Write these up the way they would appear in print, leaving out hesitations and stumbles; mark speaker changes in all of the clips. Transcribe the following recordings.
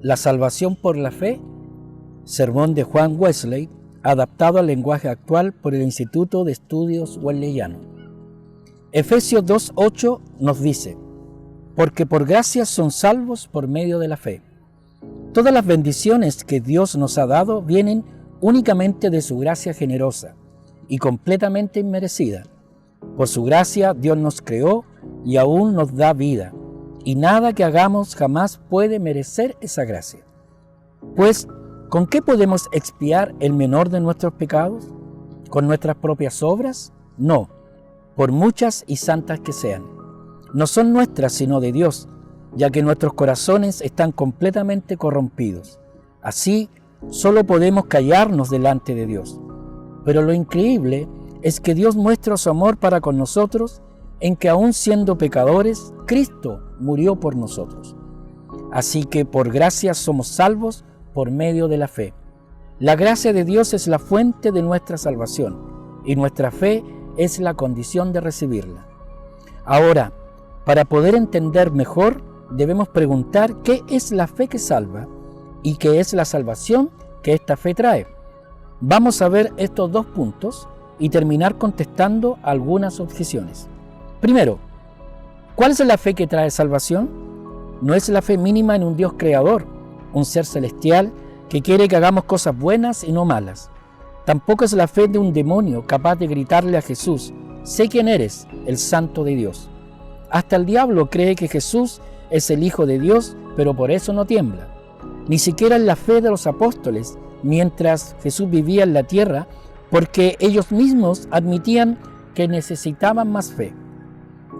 Speaker 1: La salvación por la fe, sermón de Juan Wesley, adaptado al lenguaje actual por el Instituto de Estudios Wesleyano. Efesios 2:8 nos dice: porque por gracia son salvos por medio de la fe. Todas las bendiciones que Dios nos ha dado vienen únicamente de su gracia generosa y completamente inmerecida. Por su gracia Dios nos creó y aún nos da vida, y nada que hagamos jamás puede merecer esa gracia. Pues, ¿con qué podemos expiar el menor de nuestros pecados? ¿Con nuestras propias obras? No, por muchas y santas que sean. No son nuestras sino de Dios, ya que nuestros corazones están completamente corrompidos. Así, solo podemos callarnos delante de Dios. Pero lo increíble es que Dios muestra su amor para con nosotros en que aún siendo pecadores, Cristo murió por nosotros. Así que por gracia somos salvos por medio de la fe. La gracia de Dios es la fuente de nuestra salvación y nuestra fe es la condición de recibirla. Ahora, para poder entender mejor, debemos preguntar qué es la fe que salva y qué es la salvación que esta fe trae. Vamos a ver estos dos puntos y terminar contestando algunas objeciones. Primero, ¿cuál es la fe que trae salvación? No es la fe mínima en un Dios creador, un ser celestial que quiere que hagamos cosas buenas y no malas. Tampoco es la fe de un demonio capaz de gritarle a Jesús: sé quién eres, el Santo de Dios. Hasta el diablo cree que Jesús es el Hijo de Dios, pero por eso no tiembla. Ni siquiera es la fe de los apóstoles mientras Jesús vivía en la tierra, porque ellos mismos admitían que necesitaban más fe.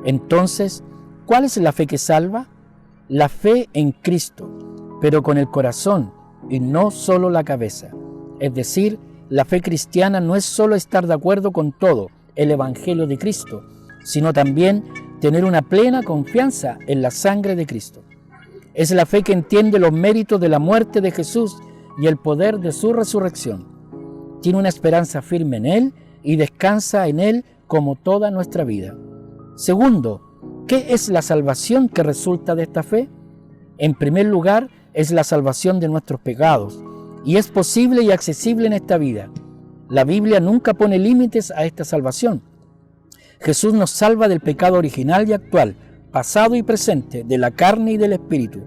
Speaker 1: Entonces, ¿cuál es la fe que salva? La fe en Cristo, pero con el corazón y no solo la cabeza. Es decir, la fe cristiana no es solo estar de acuerdo con todo el Evangelio de Cristo, sino también tener una plena confianza en la sangre de Cristo. Es la fe que entiende los méritos de la muerte de Jesús y el poder de su resurrección. Tiene una esperanza firme en Él y descansa en Él como toda nuestra vida. Segundo, ¿qué es la salvación que resulta de esta fe? En primer lugar, es la salvación de nuestros pecados, y es posible y accesible en esta vida. La Biblia nunca pone límites a esta salvación. Jesús nos salva del pecado original y actual, pasado y presente, de la carne y del espíritu.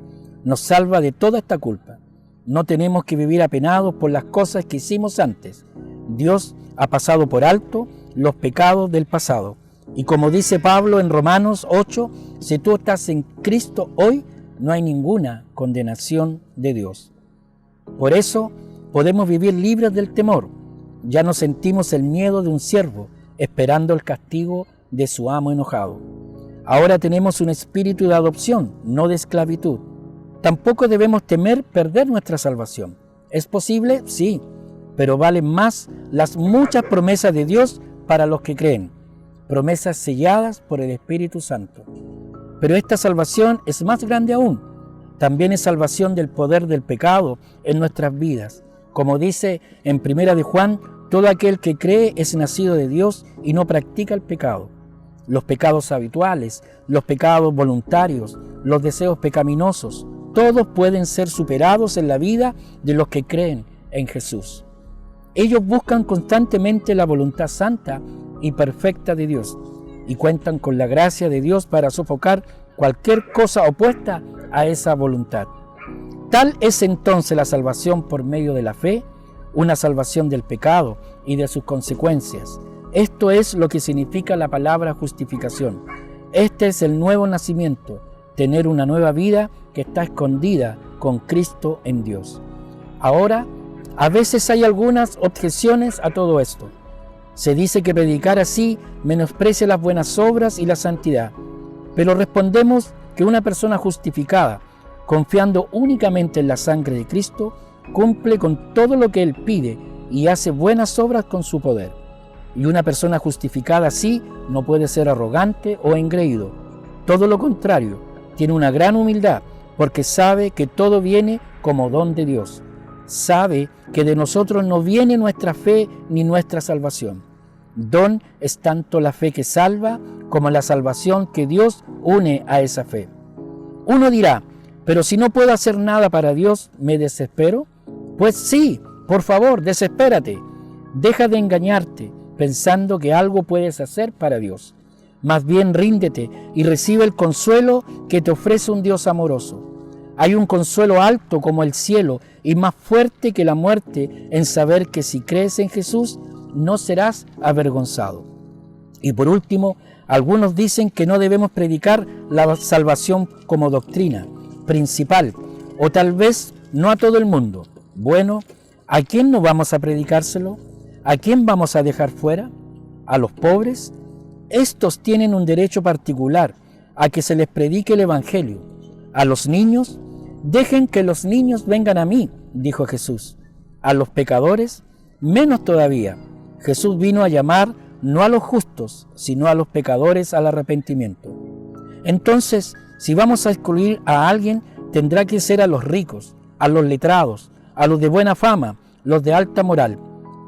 Speaker 1: Nos salva de toda esta culpa. No tenemos que vivir apenados por las cosas que hicimos antes. Dios ha pasado por alto los pecados del pasado. Y como dice Pablo en Romanos 8, si tú estás en Cristo hoy, no hay ninguna condenación de Dios. Por eso podemos vivir libres del temor. Ya no sentimos el miedo de un siervo esperando el castigo de su amo enojado. Ahora tenemos un espíritu de adopción, no de esclavitud. Tampoco debemos temer perder nuestra salvación. ¿Es posible? Sí, pero valen más las muchas promesas de Dios para los que creen, promesas selladas por el Espíritu Santo. Pero esta salvación es más grande aún. También es salvación del poder del pecado en nuestras vidas. Como dice en 1 de Juan, todo aquel que cree es nacido de Dios y no practica el pecado. Los pecados habituales, los pecados voluntarios, los deseos pecaminosos, todos pueden ser superados en la vida de los que creen en Jesús. Ellos buscan constantemente la voluntad santa y perfecta de Dios y cuentan con la gracia de Dios para sofocar cualquier cosa opuesta a esa voluntad. Tal es entonces la salvación por medio de la fe, una salvación del pecado y de sus consecuencias. Esto es lo que significa la palabra justificación. Este es el nuevo nacimiento, tener una nueva vida que está escondida con Cristo en Dios. Ahora, a veces hay algunas objeciones a todo esto. Se dice que predicar así menosprecia las buenas obras y la santidad, pero respondemos que una persona justificada, confiando únicamente en la sangre de Cristo, cumple con todo lo que Él pide y hace buenas obras con su poder. Y una persona justificada así no puede ser arrogante o engreído. Todo lo contrario, tiene una gran humildad porque sabe que todo viene como don de Dios. Sabe que de nosotros no viene nuestra fe ni nuestra salvación. Don es tanto la fe que salva como la salvación que Dios une a esa fe. Uno dirá, Pero si no puedo hacer nada para Dios, ¿me desespero? Pues sí, por favor, desespérate. Deja de engañarte pensando que algo puedes hacer para Dios. Más bien ríndete y recibe el consuelo que te ofrece un Dios amoroso. Hay un consuelo alto como el cielo y más fuerte que la muerte en saber que si crees en Jesús no serás avergonzado. Y por último, algunos dicen que no debemos predicar la salvación como doctrina principal, o tal vez no a todo el mundo. Bueno, ¿a quién no vamos a predicárselo? ¿A quién vamos a dejar fuera? ¿A los pobres? Estos tienen un derecho particular a que se les predique el Evangelio. ¿A los niños? Dejen que los niños vengan a mí, dijo Jesús. ¿A los pecadores? Menos todavía. Jesús vino a llamar no a los justos, sino a los pecadores al arrepentimiento. Entonces, si vamos a excluir a alguien, tendrá que ser a los ricos, a los letrados, a los de buena fama, los de alta moral.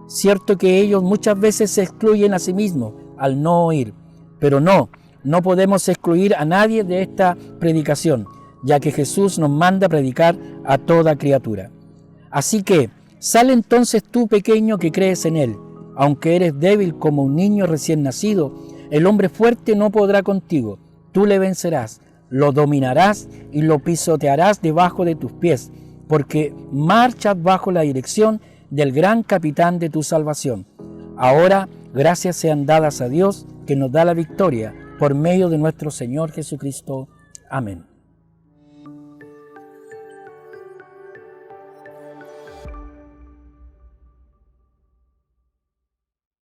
Speaker 1: Cierto que ellos muchas veces se excluyen a sí mismos al no oír, pero no podemos excluir a nadie de esta predicación, ya que Jesús nos manda a predicar a toda criatura. Así que, sal entonces tú pequeño que crees en Él. Aunque eres débil como un niño recién nacido, el hombre fuerte no podrá contigo. Tú le vencerás, lo dominarás y lo pisotearás debajo de tus pies, porque marchas bajo la dirección del gran capitán de tu salvación. Ahora, gracias sean dadas a Dios, que nos da la victoria por medio de nuestro Señor Jesucristo. Amén.